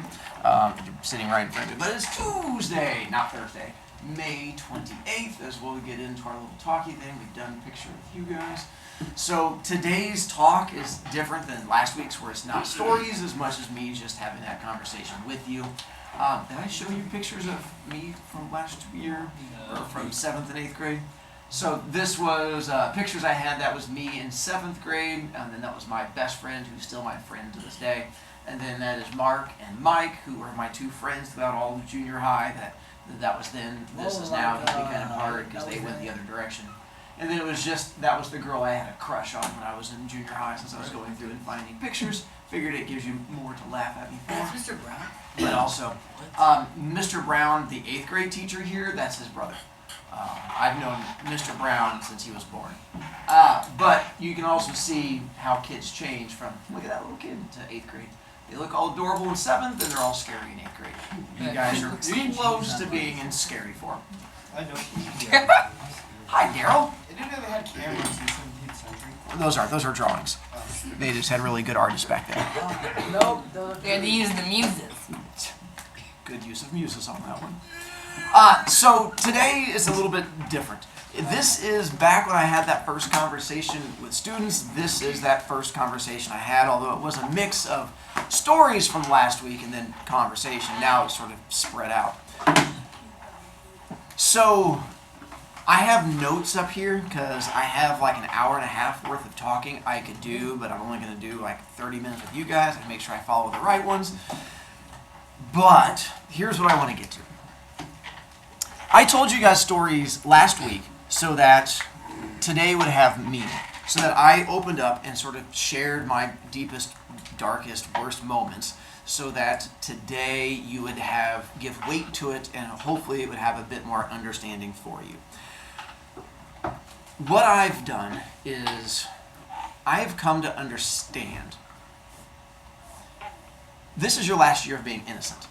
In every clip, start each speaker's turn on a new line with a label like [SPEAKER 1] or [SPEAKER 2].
[SPEAKER 1] grade. You're sitting right in front of me, but it's Tuesday, not Thursday, May 28th, as we'll get into our little talky thing. We've done a picture with you guys. So today's talk is different than last week's, where it's not stories as much as me just having that conversation with you. Did I show you pictures of me from last year, or from 7th and 8th grade? So this was pictures I had. That was me in 7th grade, and then that was my best friend, who's still my friend to this day. And then that is Mark and Mike, who are my two friends throughout all of junior high. That was then. This is now. It'd be kind of hard because they went the other direction. And then it was just, that was the girl I had a crush on when I was in junior high, since I was going through and finding pictures. Figured it gives you more to laugh at me for.
[SPEAKER 2] That's Mr. Brown?
[SPEAKER 1] But also, Mr. Brown, the 8th grade teacher here, that's his brother. I've known Mr. Brown since he was born. But you can also see how kids change from, look at that little kid, to 8th grade. They look all adorable in 7th, and they're all scary in 8th grade. You guys are close to being in scary form.
[SPEAKER 3] I know.
[SPEAKER 1] Hi, Daryl.
[SPEAKER 3] I didn't know they had cameras in the 17th century.
[SPEAKER 1] Those are drawings. They just had really good artists back then.
[SPEAKER 2] Nope. They had to use the muses.
[SPEAKER 1] Good use of muses on that one. So today is a little bit different. This is back when I had that first conversation with students. This is that first conversation I had, although it was a mix of stories from last week and then conversation. Now it's sort of spread out. So I have notes up here because I have like an hour and a half worth of talking I could do, but I'm only going to do like 30 minutes with you guys and make sure I follow the right ones. But here's what I want to get to. I told you guys stories last week so that today would have meaning. So that I opened up and sort of shared my deepest, darkest, worst moments, so that today you would give weight to it, and hopefully it would have a bit more understanding for you. What I've done is I've come to understand this is your last year of being innocent.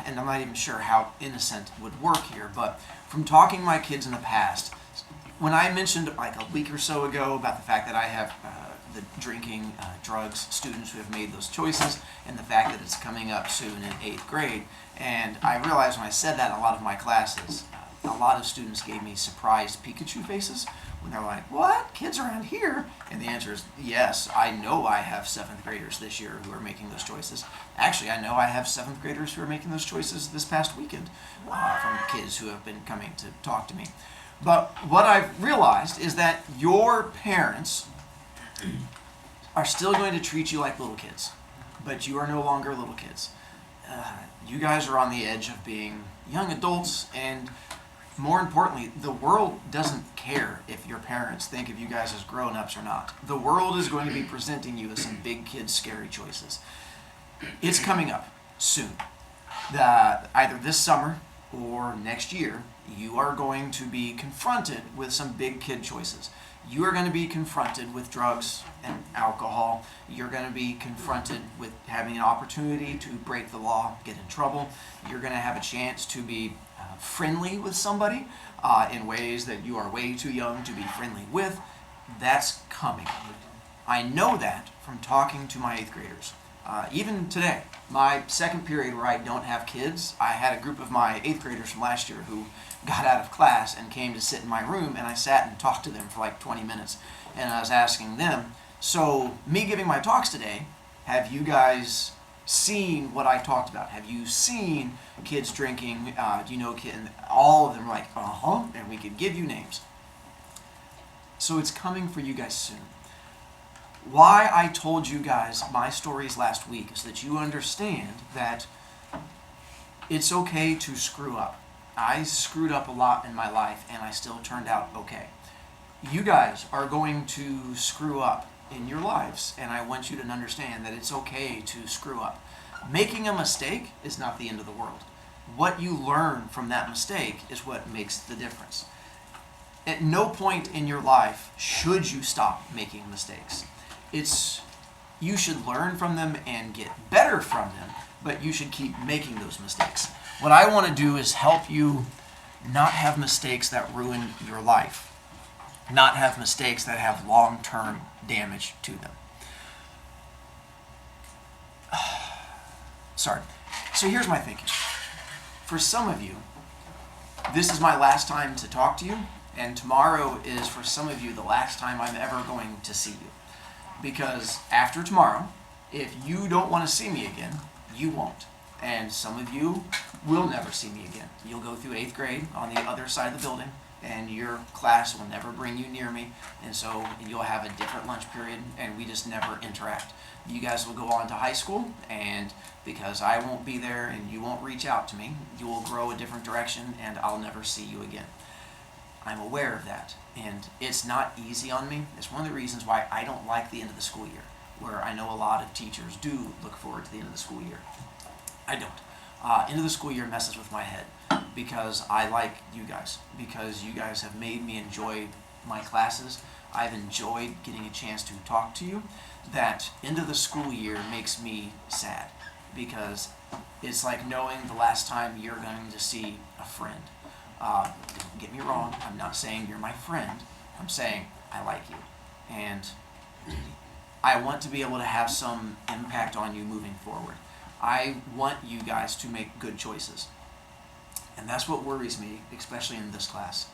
[SPEAKER 1] And I'm not even sure how innocent would work here, but from talking to my kids in the past, when I mentioned like a week or so ago about the fact that I have the drinking, drugs, students who have made those choices, and the fact that it's coming up soon in 8th grade, and I realized when I said that in a lot of my classes, a lot of students gave me surprised Pikachu faces when they're like, what? Kids around here? And the answer is yes, I know I have 7th graders this year who are making those choices. Actually, I know I have 7th graders who are making those choices this past weekend from kids who have been coming to talk to me. But what I've realized is that your parents are still going to treat you like little kids, but you are no longer little kids. You guys are on the edge of being young adults, and more importantly, the world doesn't care if your parents think of you guys as grown-ups or not. The world is going to be presenting you with some big kid scary choices. It's coming up soon. Either this summer or next year, you are going to be confronted with some big kid choices. You are going to be confronted with drugs and alcohol. You're going to be confronted with having an opportunity to break the law, get in trouble. You're going to have a chance to be friendly with somebody in ways that you are way too young to be friendly with. That's coming. I know that from talking to my 8th graders. Even today, my second period where I don't have kids, I had a group of my 8th graders from last year who got out of class and came to sit in my room, and I sat and talked to them for like 20 minutes. And I was asking them, so me giving my talks today, have you guys seen what I talked about? Have you seen kids drinking? Do you know kids? And all of them were like, uh-huh, and we could give you names. So it's coming for you guys soon. Why I told you guys my stories last week is that you understand that it's okay to screw up. I screwed up a lot in my life, and I still turned out okay. You guys are going to screw up in your lives, and I want you to understand that it's okay to screw up. Making a mistake is not the end of the world. What you learn from that mistake is what makes the difference. At no point in your life should you stop making mistakes. You should learn from them and get better from them, but you should keep making those mistakes. What I want to do is help you not have mistakes that ruin your life, not have mistakes that have long-term damage to them. Sorry. So here's my thinking. For some of you, this is my last time to talk to you, and tomorrow is for some of you the last time I'm ever going to see you. Because after tomorrow, if you don't want to see me again, you won't. And some of you will never see me again. You'll go through 8th grade on the other side of the building, and your class will never bring you near me, and so you'll have a different lunch period, and we just never interact. You guys will go on to high school, and because I won't be there and you won't reach out to me, you will grow a different direction, and I'll never see you again. I'm aware of that, and it's not easy on me. It's one of the reasons why I don't like the end of the school year, where I know a lot of teachers do look forward to the end of the school year. I don't. End of the school year messes with my head because I like you guys, because you guys have made me enjoy my classes. I've enjoyed getting a chance to talk to you. That end of the school year makes me sad because it's like knowing the last time you're going to see a friend. Don't get me wrong, I'm not saying you're my friend. I'm saying I like you. And I want to be able to have some impact on you moving forward. I want you guys to make good choices. And that's what worries me, especially in this class.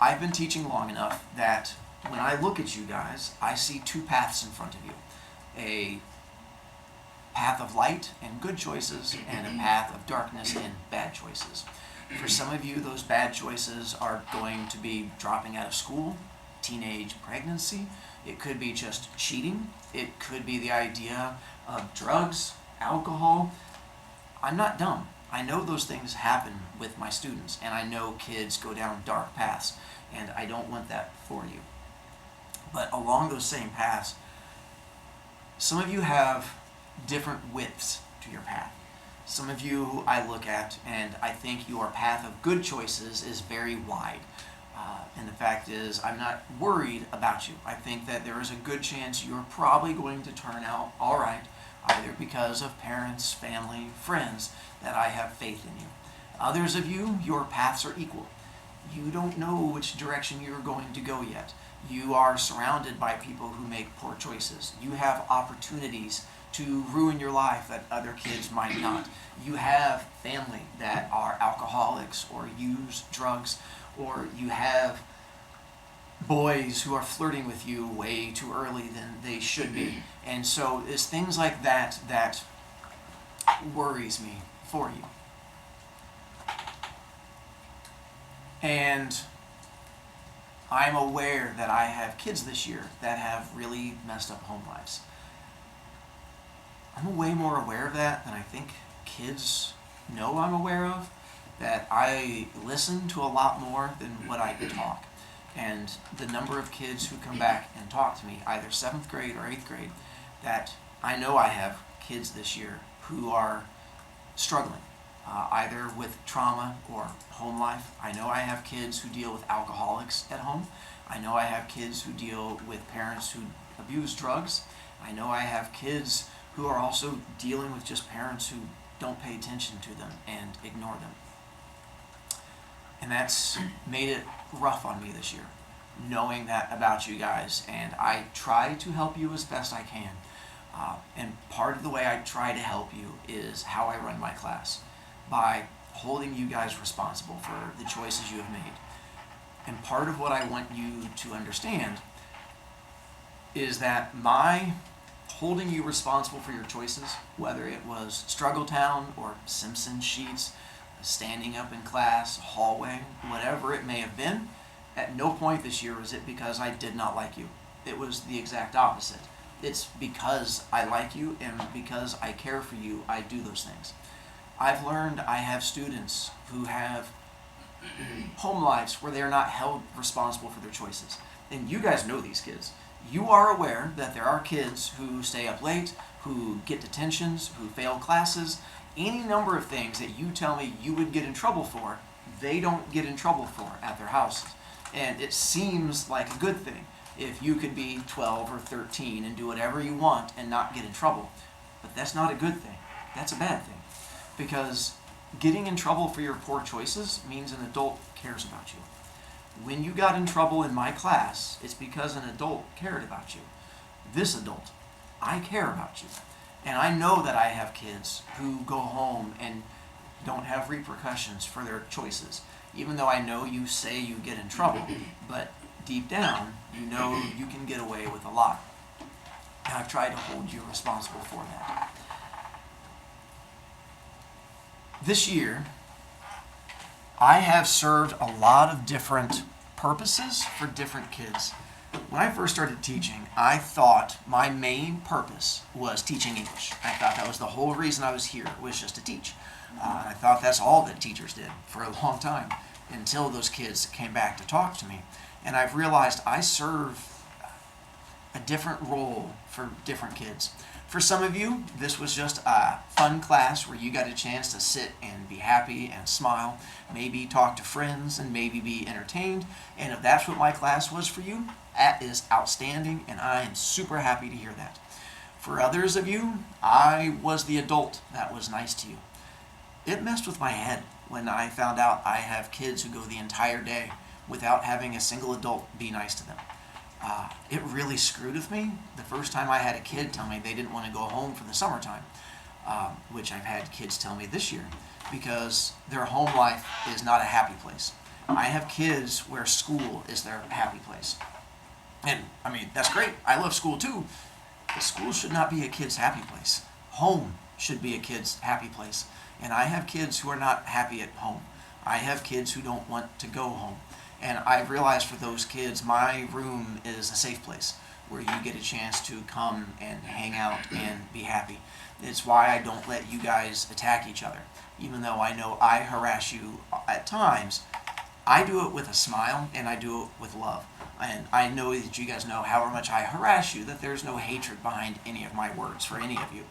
[SPEAKER 1] I've been teaching long enough that when I look at you guys, I see two paths in front of you. A path of light and good choices, and a path of darkness and bad choices. For some of you, those bad choices are going to be dropping out of school, teenage pregnancy. It could be just cheating. It could be the idea of drugs, alcohol. I'm not dumb. I know those things happen with my students, and I know kids go down dark paths, and I don't want that for you. But along those same paths, some of you have different widths to your path. Some of you I look at, and I think your path of good choices is very wide. And the fact is, I'm not worried about you. I think that there is a good chance you're probably going to turn out all right, either because of parents, family, friends, that I have faith in you. Others of you, your paths are equal. You don't know which direction you're going to go yet. You are surrounded by people who make poor choices. You have opportunities to ruin your life that other kids might not. You have family that are alcoholics or use drugs, or you have boys who are flirting with you way too early than they should be. And so it's things like that that worries me for you. And I'm aware that I have kids this year that have really messed up home lives. I'm way more aware of that than I think kids know I'm aware of. That I listen to a lot more than what I talk. And the number of kids who come back and talk to me, either 7th grade or 8th grade, that I know I have kids this year who are struggling, either with trauma or home life. I know I have kids who deal with alcoholics at home. I know I have kids who deal with parents who abuse drugs. I know I have kids who are also dealing with just parents who don't pay attention to them and ignore them. And that's made it rough on me this year, knowing that about you guys. And I try to help you as best I can. And part of the way I try to help you is how I run my class, by holding you guys responsible for the choices you have made. And part of what I want you to understand is that my holding you responsible for your choices, whether it was Struggle Town or Simpson Sheets, standing up in class, hallway, whatever it may have been, at no point this year was it because I did not like you. It was the exact opposite. It's because I like you and because I care for you, I do those things. I've learned I have students who have home lives where they're not held responsible for their choices. And you guys know these kids. You are aware that there are kids who stay up late, who get detentions, who fail classes, any number of things that you tell me you would get in trouble for, they don't get in trouble for at their houses. And it seems like a good thing if you could be 12 or 13 and do whatever you want and not get in trouble. But that's not a good thing. That's a bad thing. Because getting in trouble for your poor choices means an adult cares about you. When you got in trouble in my class, it's because an adult cared about you. This adult, I care about you. And I know that I have kids who go home and don't have repercussions for their choices. Even though I know you say you get in trouble, but deep down, you know you can get away with a lot. And I've tried to hold you responsible for that. This year, I have served a lot of different purposes for different kids. When I first started teaching, I thought my main purpose was teaching English. I thought that was the whole reason I was here, was just to teach. I thought that's all that teachers did for a long time, until those kids came back to talk to me. And I've realized I serve a different role for different kids. For some of you, this was just a fun class where you got a chance to sit and be happy and smile, maybe talk to friends and maybe be entertained. And if that's what my class was for you, that is outstanding, and I am super happy to hear that. For others of you, I was the adult that was nice to you. It messed with my head when I found out I have kids who go the entire day without having a single adult be nice to them. It really screwed with me the first time I had a kid tell me they didn't want to go home for the summertime, which I've had kids tell me this year, because their home life is not a happy place. I have kids where school is their happy place. And, I mean, that's great. I love school too. But school should not be a kid's happy place. Home should be a kid's happy place. And I have kids who are not happy at home. I have kids who don't want to go home. And I realize for those kids, my room is a safe place where you get a chance to come and hang out and be happy. It's why I don't let you guys attack each other. Even though I know I harass you at times, I do it with a smile and I do it with love. And I know that you guys know however much I harass you, that there's no hatred behind any of my words for any of you.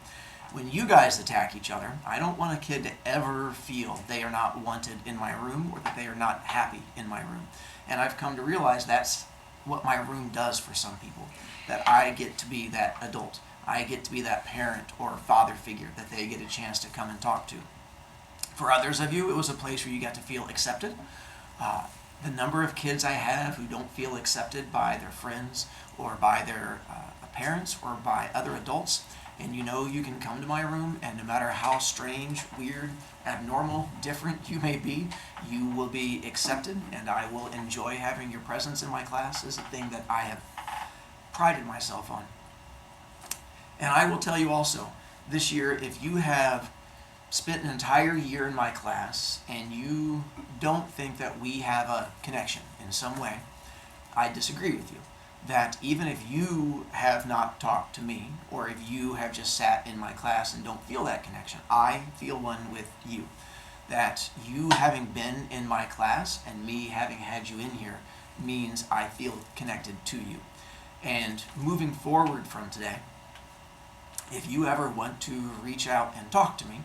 [SPEAKER 1] When you guys attack each other, I don't want a kid to ever feel they are not wanted in my room or that they are not happy in my room. And I've come to realize that's what my room does for some people, that I get to be that adult. I get to be that parent or father figure that they get a chance to come and talk to. For others of you, it was a place where you got to feel accepted. The number of kids I have who don't feel accepted by their friends or by their parents or by other adults, and you know you can come to my room, and no matter how strange, weird, abnormal, different you may be, you will be accepted, and I will enjoy having your presence in my class is a thing that I have prided myself on. And I will tell you also, this year, if you have spent an entire year in my class and you don't think that we have a connection in some way, I disagree with you. That even if you have not talked to me, or if you have just sat in my class and don't feel that connection, I feel one with you. That you having been in my class and me having had you in here means I feel connected to you. And moving forward from today, if you ever want to reach out and talk to me,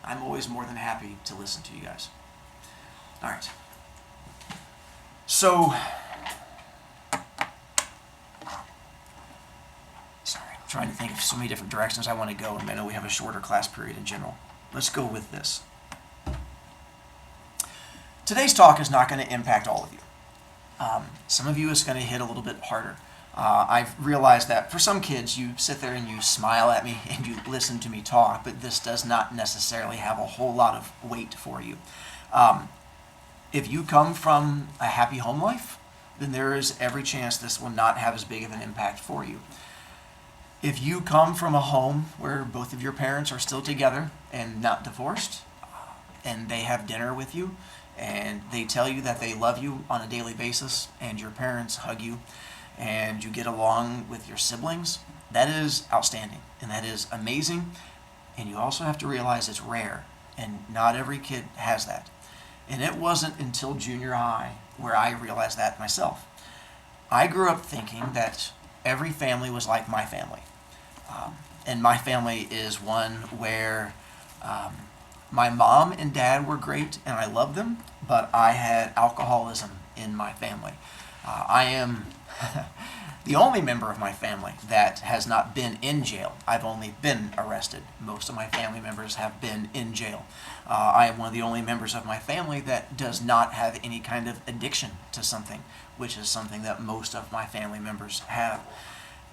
[SPEAKER 1] I'm always more than happy to listen to you guys. All right. So, sorry, I'm trying to think of so many different directions I want to go, and I know we have a shorter class period in general. Let's go with this. Today's talk is not going to impact all of you. Some of you it's going to hit a little bit harder. I've realized that for some kids, you sit there and you smile at me and you listen to me talk, but this does not necessarily have a whole lot of weight for you. If you come from a happy home life, then there is every chance this will not have as big of an impact for you. If you come from a home where both of your parents are still together and not divorced, and they have dinner with you, and they tell you that they love you on a daily basis, and your parents hug you, and you get along with your siblings, that is outstanding, and that is amazing. And you also have to realize it's rare, and not every kid has that. And it wasn't until junior high where I realized that myself. I grew up thinking that every family was like my family. And my family is one where my mom and dad were great, and I loved them, but I had alcoholism in my family. I am the only member of my family that has not been in jail. I've only been arrested. Most of my family members have been in jail. I am one of the only members of my family that does not have any kind of addiction to something, which is something that most of my family members have.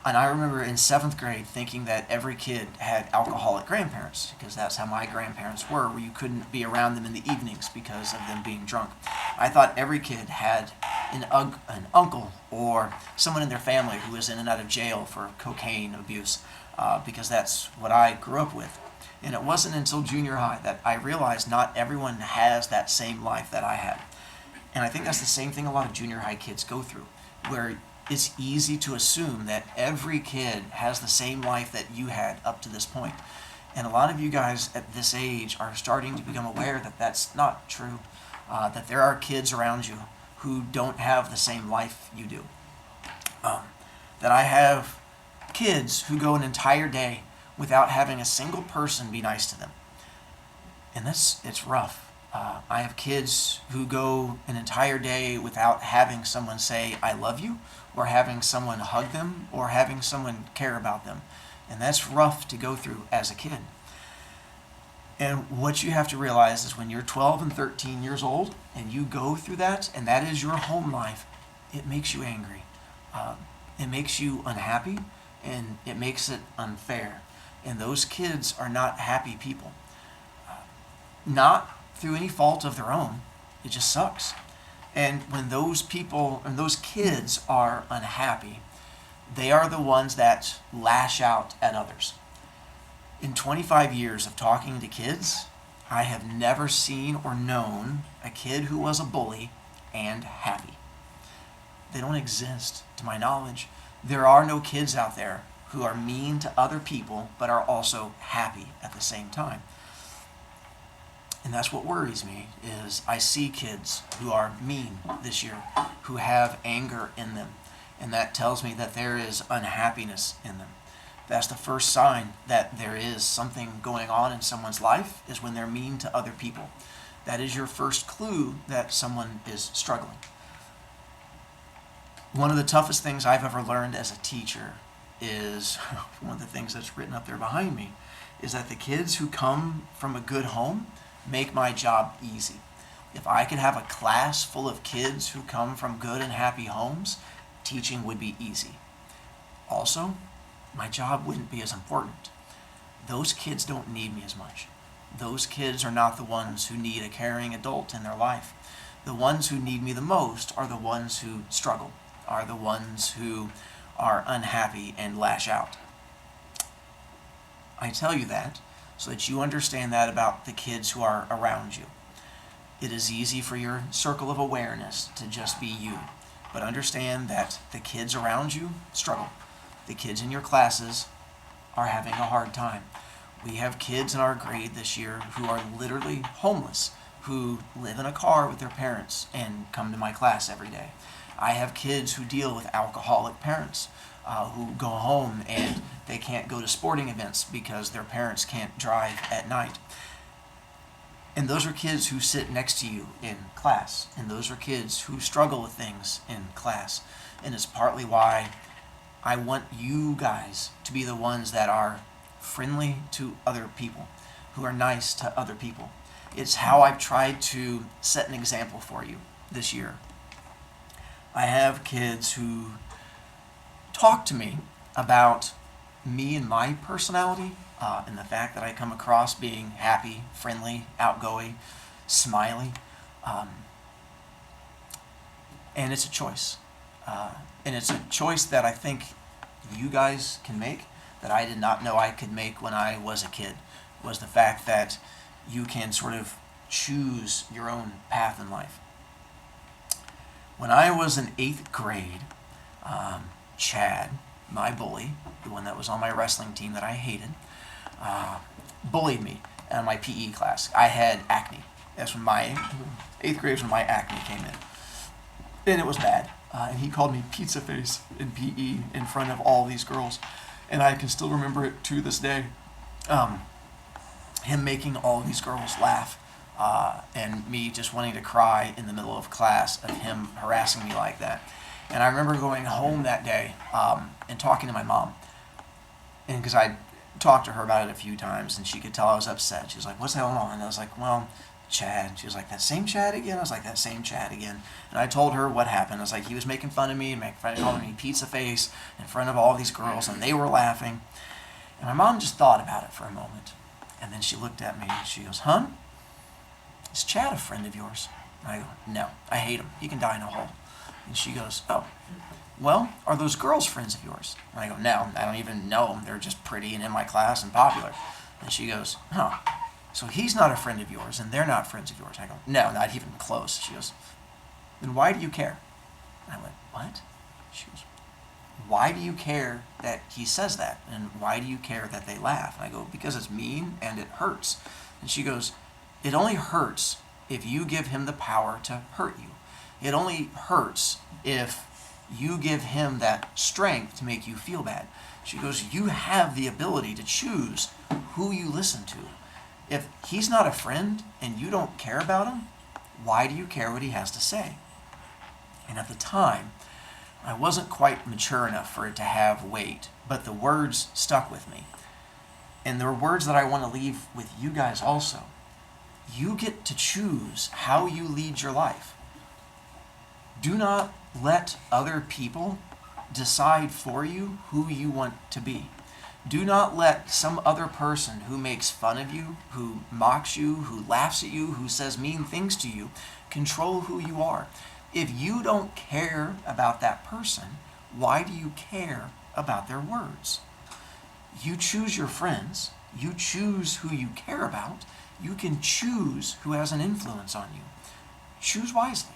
[SPEAKER 1] And I remember in 7th grade thinking that every kid had alcoholic grandparents, because that's how my grandparents were, where you couldn't be around them in the evenings because of them being drunk. I thought every kid had an uncle or someone in their family who was in and out of jail for cocaine abuse, because that's what I grew up with. And it wasn't until junior high that I realized not everyone has that same life that I had. And I think that's the same thing a lot of junior high kids go through, where it's easy to assume that every kid has the same life that you had up to this point. And a lot of you guys at this age are starting to become aware that that's not true, that there are kids around you who don't have the same life you do. That I have kids who go an entire day without having a single person be nice to them. And it's rough. I have kids who go an entire day without having someone say, I love you, or having someone hug them, or having someone care about them. And that's rough to go through as a kid. And what you have to realize is when you're 12 and 13 years old, and you go through that, and that is your home life, it makes you angry. It makes you unhappy, and it makes it unfair. And those kids are not happy people. Not through any fault of their own. It just sucks. And when those people and those kids are unhappy, they are the ones that lash out at others. In 25 years of talking to kids, I have never seen or known a kid who was a bully and happy. They don't exist, to my knowledge. There are no kids out there who are mean to other people but are also happy at the same time. And that's what worries me, is I see kids who are mean this year, who have anger in them. And that tells me that there is unhappiness in them. That's the first sign that there is something going on in someone's life, is when they're mean to other people. That is your first clue that someone is struggling. One of the toughest things I've ever learned as a teacher is, one of the things that's written up there behind me, is that the kids who come from a good home make my job easy. If I could have a class full of kids who come from good and happy homes, teaching would be easy. Also, my job wouldn't be as important. Those kids don't need me as much. Those kids are not the ones who need a caring adult in their life. The ones who need me the most are the ones who struggle, are the ones who are unhappy and lash out. I tell you that so that you understand that about the kids who are around you. It is easy for your circle of awareness to just be you, but understand that the kids around you struggle. The kids in your classes are having a hard time. We have kids in our grade this year who are literally homeless, who live in a car with their parents and come to my class every day. I have kids who deal with alcoholic parents, who go home and they can't go to sporting events because their parents can't drive at night. And those are kids who sit next to you in class. And those are kids who struggle with things in class. And it's partly why I want you guys to be the ones that are friendly to other people, who are nice to other people. It's how I've tried to set an example for you this year. I have kids who talk to me about me and my personality, and the fact that I come across being happy, friendly, outgoing, smiley. And it's a choice. And it's a choice that I think you guys can make, that I did not know I could make when I was a kid, was the fact that you can sort of choose your own path in life. When I was in 8th grade, Chad, my bully, the one that was on my wrestling team that I hated, bullied me in my PE class. I had acne. That's when my 8th grade was when my acne came in. And it was bad. And he called me pizza face in PE in front of all these girls. And I can still remember it to this day. Him making all these girls laugh. And me just wanting to cry in the middle of class of him harassing me like that. And I remember going home that day and talking to my mom. And because I talked to her about it a few times, and she could tell I was upset. She was like, what's going on? And I was like, well, Chad. She was like, that same Chad again? I was like, that same Chad again. And I told her what happened. I was like, he was making fun of me, calling me pizza face in front of all these girls, and they were laughing. And my mom just thought about it for a moment. And then she looked at me and she goes, "Hun, is Chad a friend of yours?" And I go, "No, I hate him. He can die in a hole." And she goes, "Oh, well, are those girls friends of yours?" And I go, "No, I don't even know them. They're just pretty and in my class and popular." And she goes, "Huh, so he's not a friend of yours and they're not friends of yours." I go, "No, not even close." She goes, "Then why do you care?" And I went, "What?" She goes, "Why do you care that he says that? And why do you care that they laugh?" And I go, "Because it's mean and it hurts." And she goes, "It only hurts if you give him the power to hurt you. It only hurts if you give him that strength to make you feel bad." She goes, "You have the ability to choose who you listen to. If he's not a friend and you don't care about him, why do you care what he has to say?" And at the time, I wasn't quite mature enough for it to have weight, but the words stuck with me. And there are words that I want to leave with you guys also. You get to choose how you lead your life. Do not let other people decide for you who you want to be. Do not let some other person who makes fun of you, who mocks you, who laughs at you, who says mean things to you, control who you are. If you don't care about that person, why do you care about their words? You choose your friends. You choose who you care about. You can choose who has an influence on you. Choose wisely.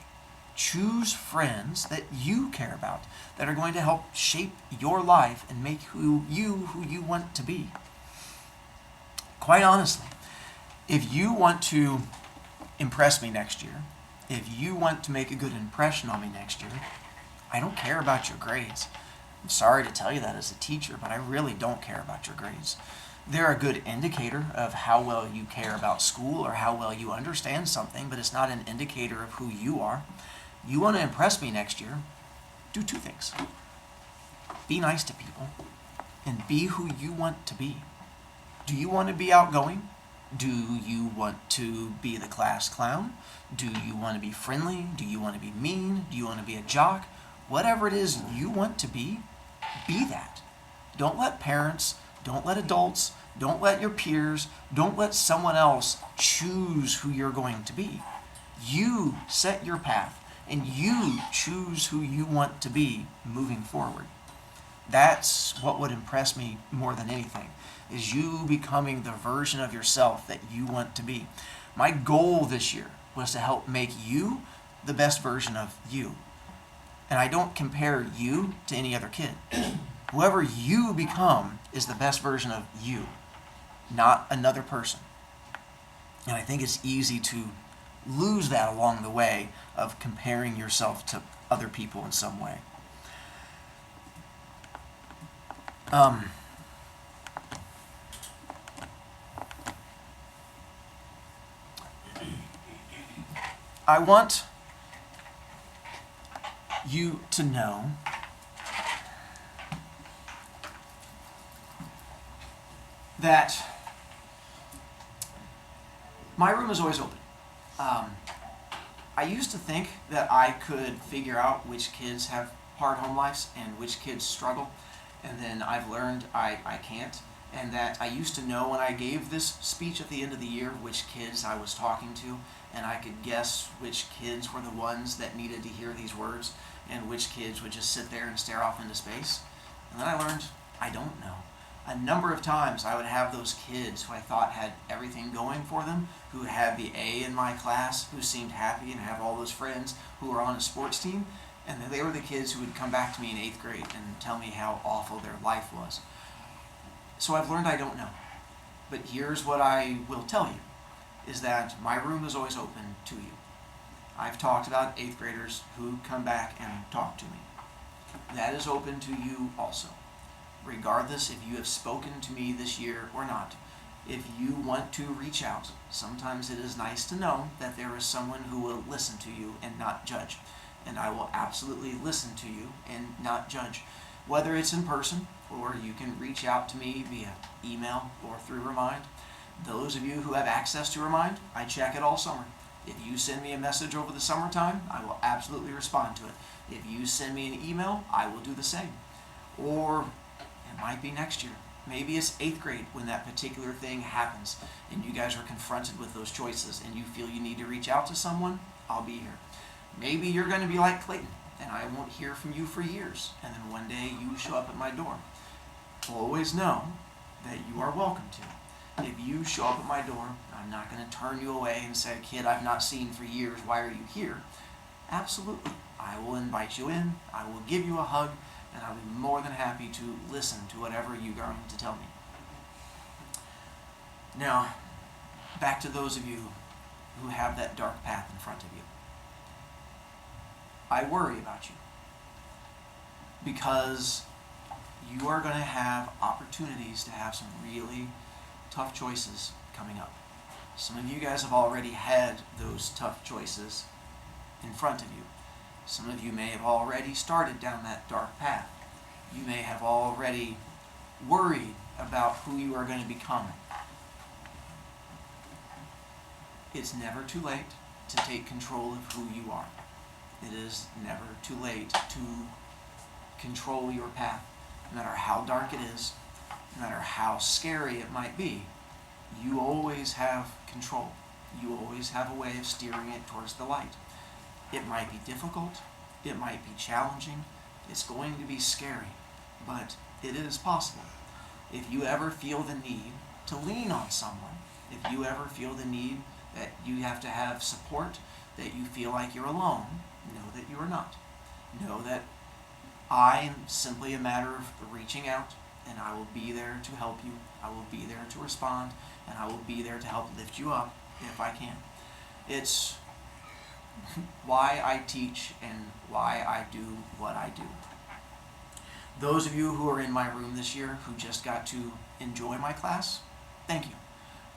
[SPEAKER 1] Choose friends that you care about, that are going to help shape your life and make who you want to be. Quite honestly, if you want to impress me next year, if you want to make a good impression on me next year, I don't care about your grades. I'm sorry to tell you that as a teacher, but I really don't care about your grades. They're a good indicator of how well you care about school or how well you understand something, but it's not an indicator of who you are. You want to impress me next year, do two things. Be nice to people and be who you want to be. Do you want to be outgoing? Do you want to be the class clown? Do you want to be friendly? Do you want to be mean? Do you want to be a jock? Whatever it is you want to be that. Don't let parents, don't let adults, don't let your peers, don't let someone else choose who you're going to be. You set your path and you choose who you want to be moving forward. That's what would impress me more than anything, is you becoming the version of yourself that you want to be. My goal this year was to help make you the best version of you. And I don't compare you to any other kid. Whoever you become is the best version of you, not another person. And I think it's easy to lose that along the way of comparing yourself to other people in some way. I want you to know that my room is always open. I used to think that I could figure out which kids have hard home lives and which kids struggle, and then I've learned I can't, and that I used to know when I gave this speech at the end of the year which kids I was talking to, and I could guess which kids were the ones that needed to hear these words and which kids would just sit there and stare off into space. And then I learned I don't know. A number of times I would have those kids who I thought had everything going for them, who had the A in my class, who seemed happy and have all those friends who were on a sports team, and they were the kids who would come back to me in 8th grade and tell me how awful their life was. So I've learned I don't know. But here's what I will tell you, is that my room is always open to you. I've talked about 8th graders who come back and talk to me. That is open to you also. Regardless if you have spoken to me this year or not, if you want to reach out, sometimes it is nice to know that there is someone who will listen to you and not judge. And I will absolutely listen to you and not judge. Whether it's in person or you can reach out to me via email or through Remind, Those of you who have access to Remind, I check it all summer. If you send me a message over the summertime, I will absolutely respond to it. If you send me an email, I will do the same. Or it might be next year. Maybe it's 8th grade when that particular thing happens and you guys are confronted with those choices and you feel you need to reach out to someone, I'll be here. Maybe you're going to be like Clayton and I won't hear from you for years, and then one day you show up at my door. Always know that you are welcome to. If you show up at my door, I'm not going to turn you away and say, kid, I've not seen for years, why are you here? Absolutely. I will invite you in, I will give you a hug, and I'll be more than happy to listen to whatever you're going to tell me. Now, back to those of you who have that dark path in front of you. I worry about you because you are going to have opportunities to have some really tough choices coming up. Some of you guys have already had those tough choices in front of you. Some of you may have already started down that dark path. You may have already worried about who you are going to become. It's never too late to take control of who you are. It is never too late to control your path. No matter how dark it is, no matter how scary it might be, you always have control. You always have a way of steering it towards the light. It might be difficult, it might be challenging, it's going to be scary, but it is possible. If you ever feel the need to lean on someone, if you ever feel the need that you have to have support, that you feel like you're alone, know that you are not. Know that I am simply a matter of reaching out, and I will be there to help you. I will be there to respond, and I will be there to help lift you up if I can. It's why I teach and why I do what I do. Those of you who are in my room this year who just got to enjoy my class, thank you.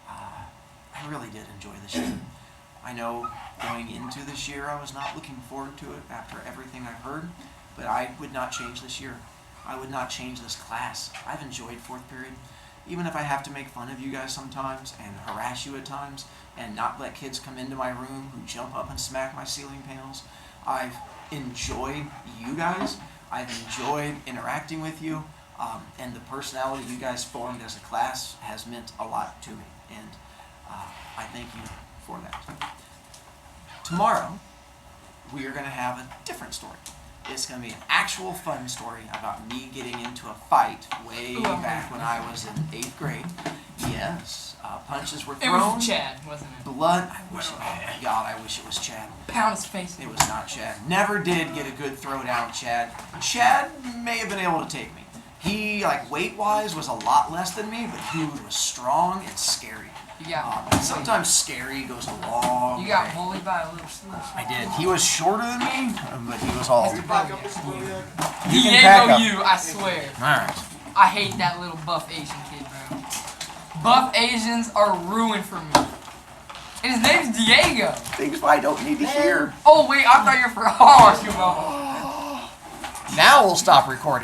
[SPEAKER 1] I really did enjoy this year. I know going into this year I was not looking forward to it after everything I've heard, but I would not change this year. I would not change this class. I've enjoyed 4th period. Even if I have to make fun of you guys sometimes and harass you at times and not let kids come into my room who jump up and smack my ceiling panels, I've enjoyed you guys. I've enjoyed interacting with you, and the personality you guys formed as a class has meant a lot to me, and I thank you for that. Tomorrow, we are going to have a different story. It's going to be an actual fun story about me getting into a fight way back when I was in 8th grade. Yes, punches were thrown.
[SPEAKER 2] It was Chad, wasn't it?
[SPEAKER 1] Blood. Oh my God, I wish it was Chad.
[SPEAKER 2] Pound his face.
[SPEAKER 1] It was not Chad. Never did get a good throwdown, Chad. Chad may have been able to take me. He, like, weight-wise, was a lot less than me, but he was strong and scary. Sometimes scary goes a long way.
[SPEAKER 2] You got bullied by a little slip.
[SPEAKER 1] I did. He was shorter than me, but he was all.
[SPEAKER 2] Diego, you, I swear.
[SPEAKER 1] Alright.
[SPEAKER 2] I hate that little buff Asian kid, bro. Buff Asians are ruined for me. And his name's Diego.
[SPEAKER 1] Things I don't need to hear.
[SPEAKER 2] Oh, wait, I thought you were for... Oh,
[SPEAKER 1] Now we'll stop recording.